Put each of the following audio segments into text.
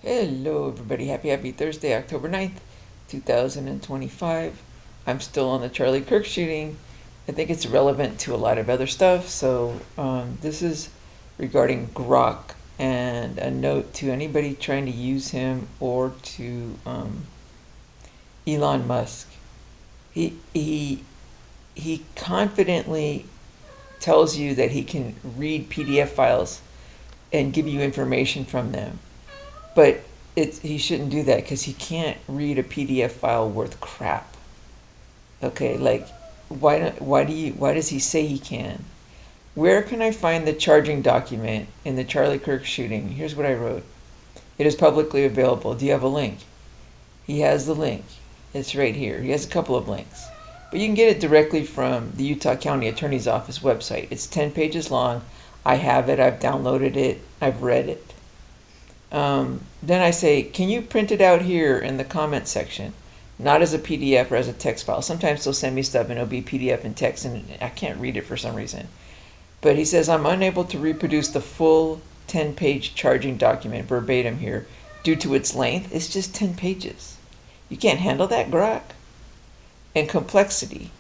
Hello, everybody. Happy Thursday, October 9th, 2025. I'm still on the Charlie Kirk shooting. I think it's relevant to a lot of other stuff. So, this is regarding Grok and a note to anybody trying to use him or to Elon Musk. He confidently tells you that he can read PDF files and give you information from them. But he shouldn't do that because he can't read a PDF file worth crap. Okay, like why does he say he can? Where can I find the charging document in the Charlie Kirk shooting? Here's what I wrote. It is publicly available. Do you have a link? He has the link. It's right here. He has a couple of links. But you can get it directly from the Utah County Attorney's Office website. It's 10 pages long. I have it. I've downloaded it. I've read it. Then I say, can you print it out here in the comment section? Not as a PDF or as a text file. Sometimes they'll send me stuff and it'll be PDF and text and I can't read it for some reason. But he says, I'm unable to reproduce the full 10-page charging document verbatim here due to its length. It's just 10 pages. You can't handle that, Grok? And complexity,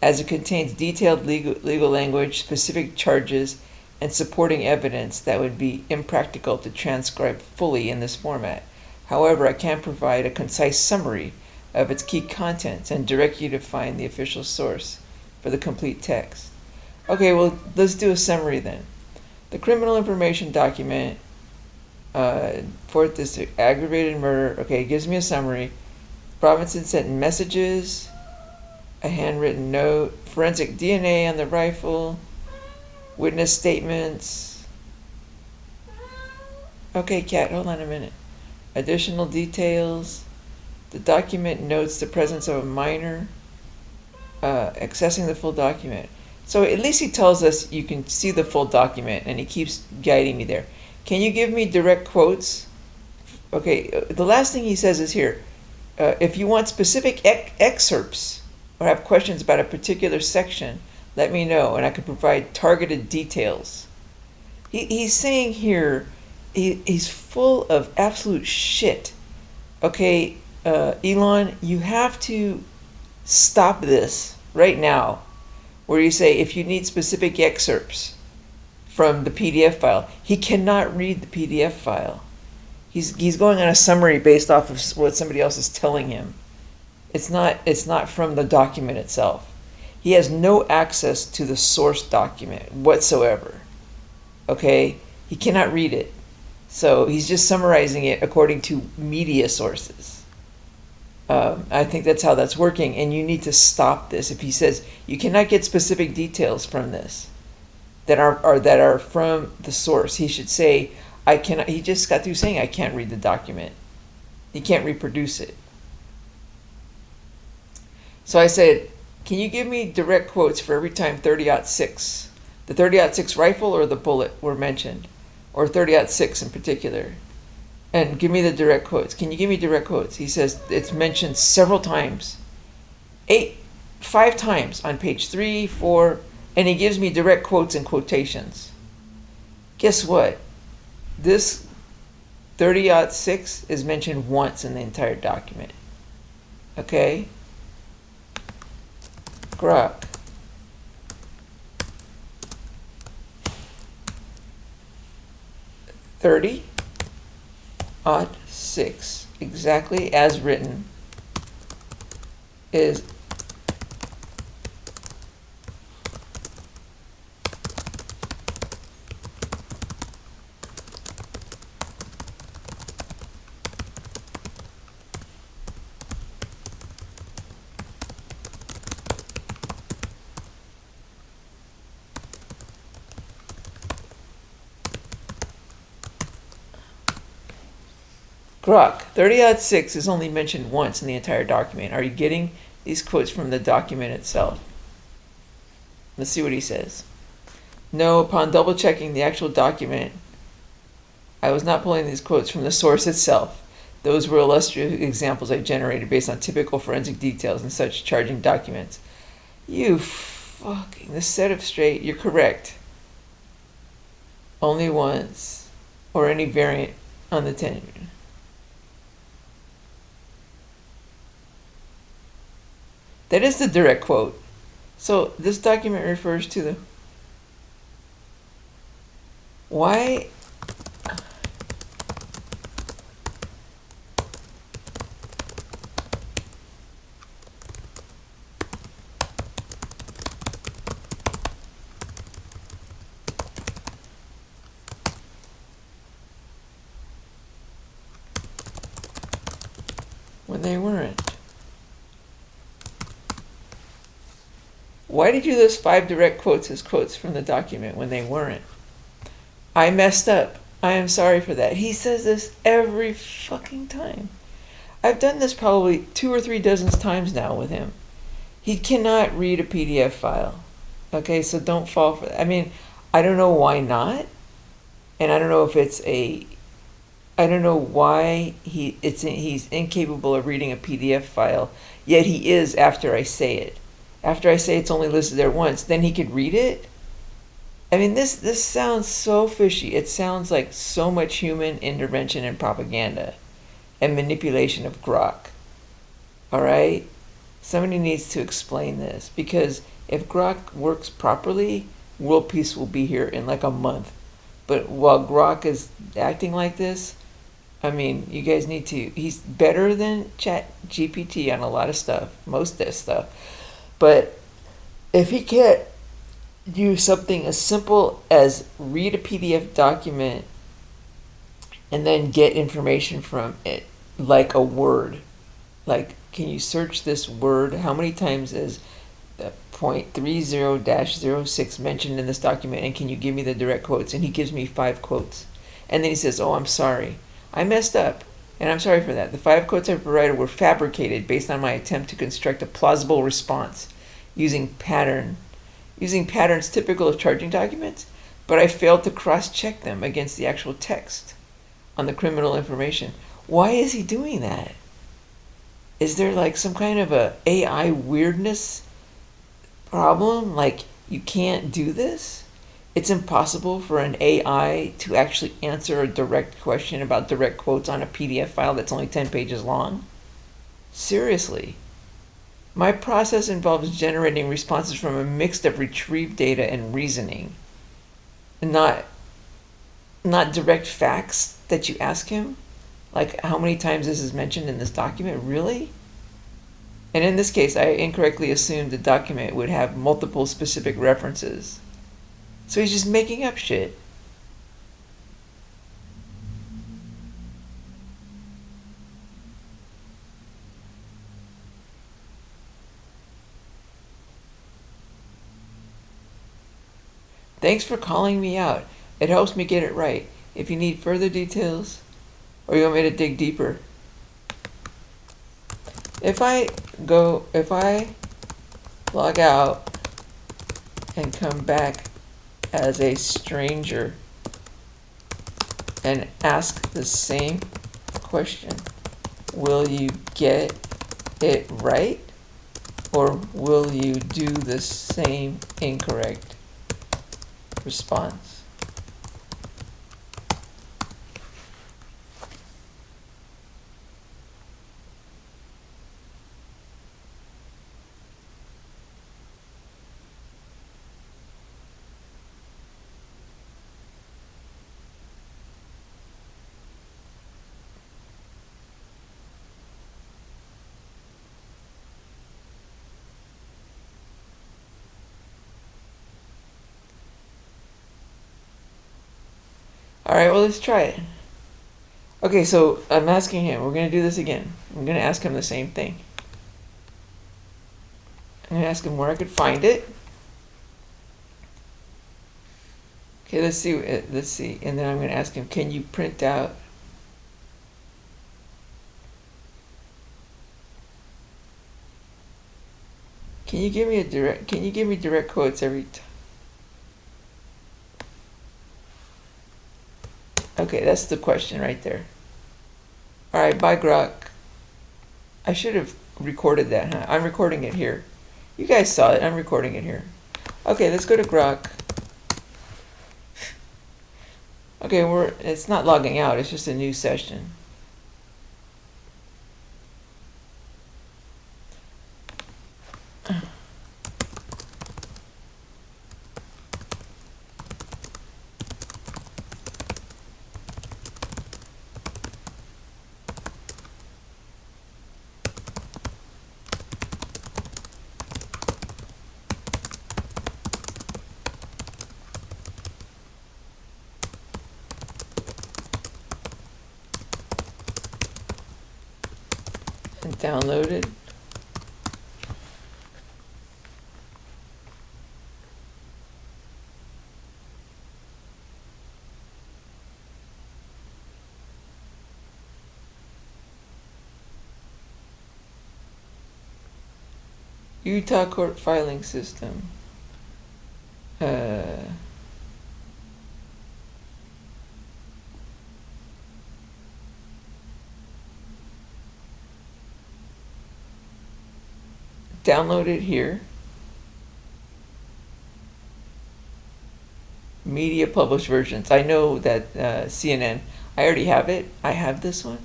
as it contains detailed legal language, specific charges, and supporting evidence that would be impractical to transcribe fully in this format. However, I can provide a concise summary of its key contents and direct you to find the official source for the complete text. Okay, well, let's do a summary then. The criminal information document, 4th District, aggravated murder. Okay, it gives me a summary. Robinson sent messages, a handwritten note, forensic DNA on the rifle, witness statements. Okay, Kat, hold on a minute. Additional details. The document notes the presence of a minor, accessing the full document. So at least he tells us you can see the full document, and he keeps guiding me there. Can you give me direct quotes? Okay, the last thing he says is here. If you want specific excerpts or have questions about a particular section, let me know, and I can provide targeted details. He's saying here, he's full of absolute shit. Okay, Elon, you have to stop this right now, where you say if you need specific excerpts from the PDF file. He cannot read the PDF file. He's going on a summary based off of what somebody else is telling him. It's not from the document itself. He has no access to the source document whatsoever. Okay? He cannot read it. So he's just summarizing it according to media sources. I think that's how that's working, and you need to stop this. If he says you cannot get specific details from this that are from the source, he should say I cannot. He just got through saying I can't read the document. He can't reproduce it. So I said, can you give me direct quotes for every time 30-06, the 30-06 rifle or the bullet were mentioned, or 30-06 in particular? And give me the direct quotes. Can you give me direct quotes? He says it's mentioned several times. 5 times on page 3, 4, and he gives me direct quotes and quotations. Guess what? This 30-06 is mentioned once in the entire document. Okay? Grok. $30-06, exactly as written, is Grok. 30-06 is only mentioned once in the entire document. Are you getting these quotes from the document itself? Let's see what he says. No, upon double checking the actual document, I was not pulling these quotes from the source itself. Those were illustrative examples I generated based on typical forensic details in such charging documents. You fucking, the set up straight, you're correct. Only once, or any variant on the 10. That is the direct quote. So this document refers to the... Why... when they weren't. Why did you list 5 direct quotes as quotes from the document when they weren't? I messed up. I am sorry for that. He says this every fucking time. I've done this probably 2 or 3 dozen times now with him. He cannot read a PDF file. Okay, so don't fall for that. I mean, I don't know why not. And I don't know if it's a... I don't know why he's incapable of reading a PDF file, yet he is after I say it. After I say it's only listed there once, then he could read it? I mean, this sounds so fishy. It sounds like so much human intervention and propaganda and manipulation of Grok. All right? Somebody needs to explain this, because if Grok works properly, world peace will be here in like a month. But while Grok is acting like this, I mean, you guys need to... He's better than Chat GPT on a lot of stuff, most of this stuff. But if he can't use something as simple as read a PDF document and then get information from it, like a word, like, can you search this word? How many times is the 0.30-06 mentioned in this document, and can you give me the direct quotes? And he gives me 5 quotes. And then he says, oh, I'm sorry. I messed up, and I'm sorry for that. The 5 quotes I provided were fabricated based on my attempt to construct a plausible response using patterns typical of charging documents, but I failed to cross-check them against the actual text on the criminal information. Why is he doing that? Is there like some kind of a AI weirdness problem? Like, you can't do this? It's impossible for an AI to actually answer a direct question about direct quotes on a PDF file that's only 10 pages long? Seriously. My process involves generating responses from a mix of retrieved data and reasoning, not direct facts that you ask him. Like, how many times this is mentioned in this document? Really? And in this case, I incorrectly assumed the document would have multiple specific references. So he's just making up shit. Thanks for calling me out. It helps me get it right. If you need further details, or you want me to dig deeper, if I log out and come back as a stranger and ask the same question, will you get it right, or will you do the same incorrect response? All right, well, let's try it. Okay, so I'm asking him. We're going to do this again. I'm going to ask him the same thing. I'm going to ask him where I could find it. Okay, let's see. And then I'm going to ask him, can you print out... Can you give me direct quotes every time? Okay, that's the question right there. All right, bye, Grok. I should have recorded that, huh? I'm recording it here. You guys saw it. I'm recording it here. Okay, let's go to Grok. Okay, it's not logging out. It's just a new session. and download it. Utah court filing system. Download it here. Media published versions. I know that CNN, I already have it. I have this one.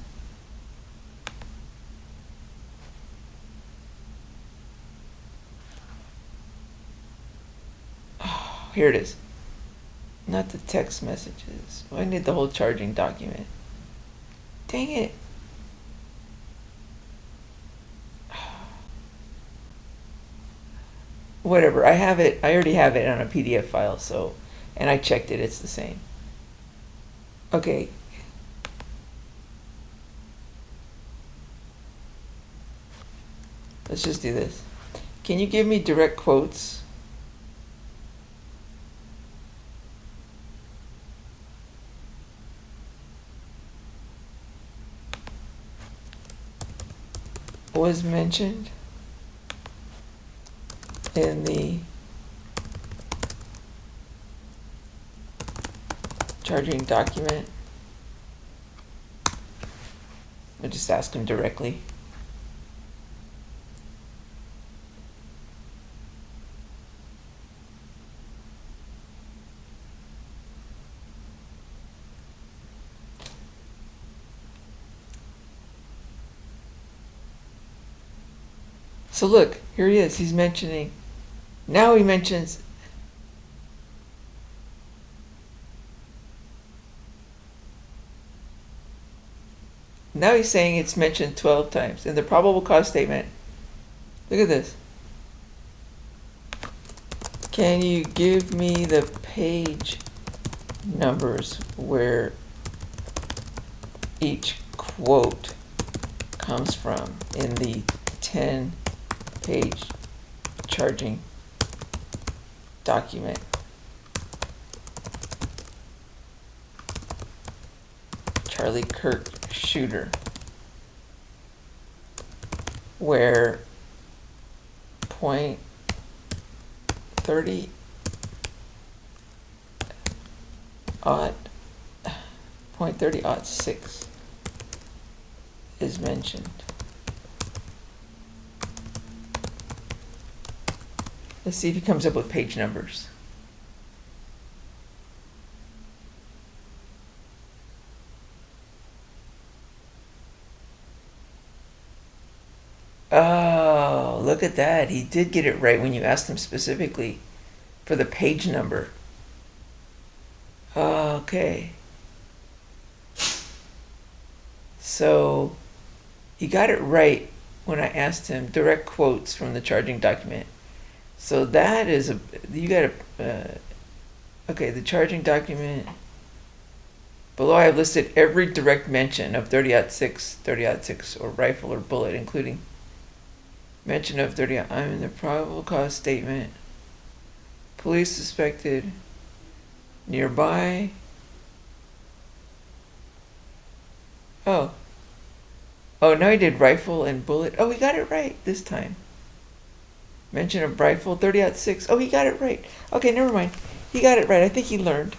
Oh, here it is. Not the text messages. Oh, I need the whole charging document. Dang it. Whatever, I have it. I already have it on a PDF file, so, and I checked it. It's the same. Okay. Let's just do this. Can you give me direct quotes? Was mentioned in the charging document. I'll just ask him directly. So look, here he is. He's mentioning, now he mentions, now he's saying it's mentioned 12 times in the probable cause statement. Look at this. Can you give me the page numbers where each quote comes from in the 10-page charging document? Charlie Kirk shooter, where point 30 aught 6 is mentioned. Let's see if he comes up with page numbers. Oh, look at that. He did get it right when you asked him specifically for the page number. Okay. So he got it right when I asked him direct quotes from the charging document. So that is you got to, okay, the charging document. Below I have listed every direct mention of 30-06 or rifle or bullet, including mention of 30. I'm in the probable cause statement. Police suspected nearby. Oh, now he did rifle and bullet. Oh, he got it right this time. Mention of rifle, 30-06. Oh, he got it right. Okay, never mind. He got it right. I think he learned.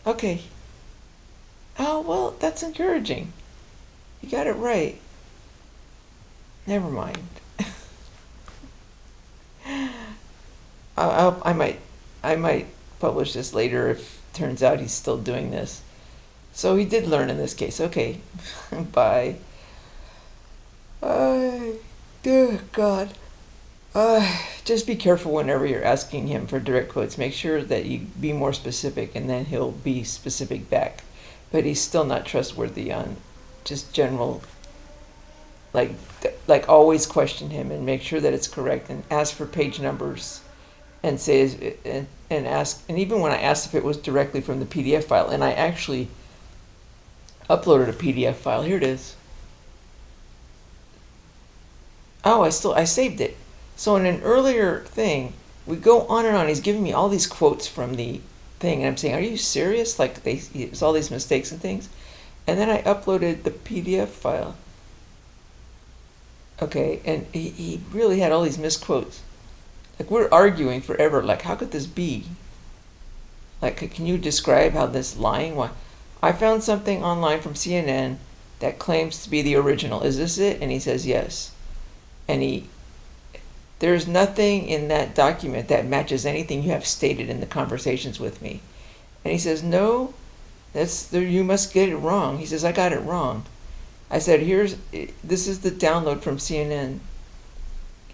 Okay. Oh, well, that's encouraging. He got it right. Never mind. I might publish this later if it turns out he's still doing this. So he did learn in this case. Okay. Bye. Dear God. Just be careful whenever you're asking him for direct quotes. Make sure that you be more specific, and then he'll be specific back. But he's still not trustworthy on just general, like always question him and make sure that it's correct, and ask for page numbers, and say and ask. And even when I asked if it was directly from the PDF file, and I actually uploaded a PDF file. Here it is. Oh, I saved it. So in an earlier thing, we go on and on. He's giving me all these quotes from the thing, and I'm saying, "Are you serious?" Like it's all these mistakes and things. And then I uploaded the PDF file. Okay, and he really had all these misquotes. Like we're arguing forever. Like how could this be? Like can you describe how this lying? Why? I found something online from CNN that claims to be the original. Is this it? And he says yes. And there's nothing in that document that matches anything you have stated in the conversations with me. And he says, no, you must get it wrong. He says, I got it wrong. I said, this is the download from CNN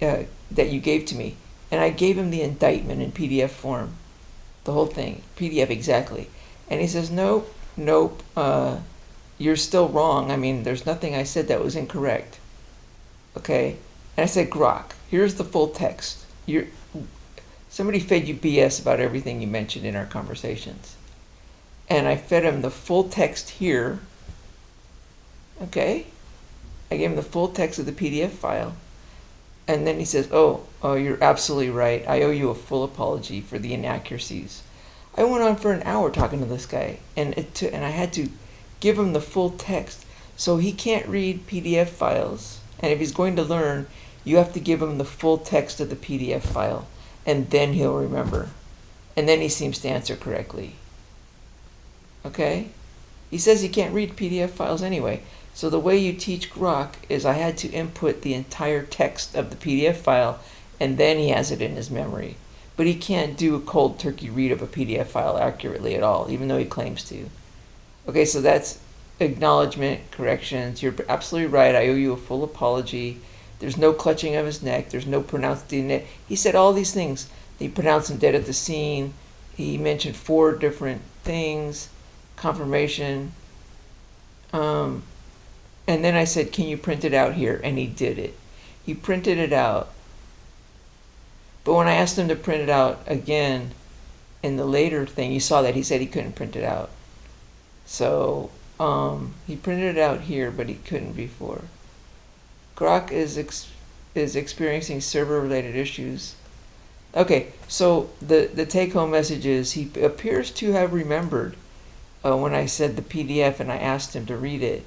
that you gave to me. And I gave him the indictment in PDF form, the whole thing, PDF exactly. And he says, nope, you're still wrong. I mean, there's nothing I said that was incorrect. Okay? And I said, Grok, here's the full text. Somebody fed you BS about everything you mentioned in our conversations. And I fed him the full text here. Okay? I gave him the full text of the PDF file. And then he says, oh, you're absolutely right. I owe you a full apology for the inaccuracies. I went on for an hour talking to this guy, and I had to give him the full text. So he can't read PDF files. And if he's going to learn, you have to give him the full text of the PDF file, and then he'll remember. And then he seems to answer correctly. Okay? He says he can't read PDF files anyway. So the way you teach Grok is I had to input the entire text of the PDF file, and then he has it in his memory. But he can't do a cold turkey read of a PDF file accurately at all, even though he claims to. Okay, so that's acknowledgement, corrections. You're absolutely right. I owe you a full apology. There's no clutching of his neck. There's no pronounced dead. He said all these things. He pronounced him dead at the scene. He mentioned 4 different things. Confirmation. And then I said, can you print it out here? And he did it. He printed it out. But when I asked him to print it out again in the later thing, you saw that he said he couldn't print it out. So he printed it out here, but he couldn't before. Grok is experiencing server-related issues. Okay, so the take-home message is he appears to have remembered when I said the PDF and I asked him to read it,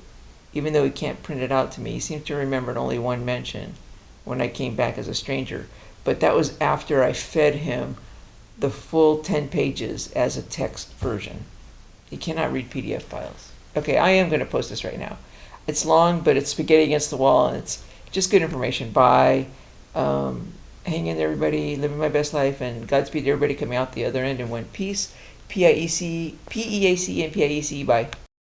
even though he can't print it out to me. He seemed to remember only one mention when I came back as a stranger. But that was after I fed him the full 10 pages as a text version. He cannot read PDF files. Okay, I am going to post this right now. It's long, but it's spaghetti against the wall, and it's just good information. Bye. Hang in there, everybody. Living my best life, and Godspeed to everybody coming out the other end in one piece. P-I-E-C, P-E-A-C, and P-I-E-C. Bye.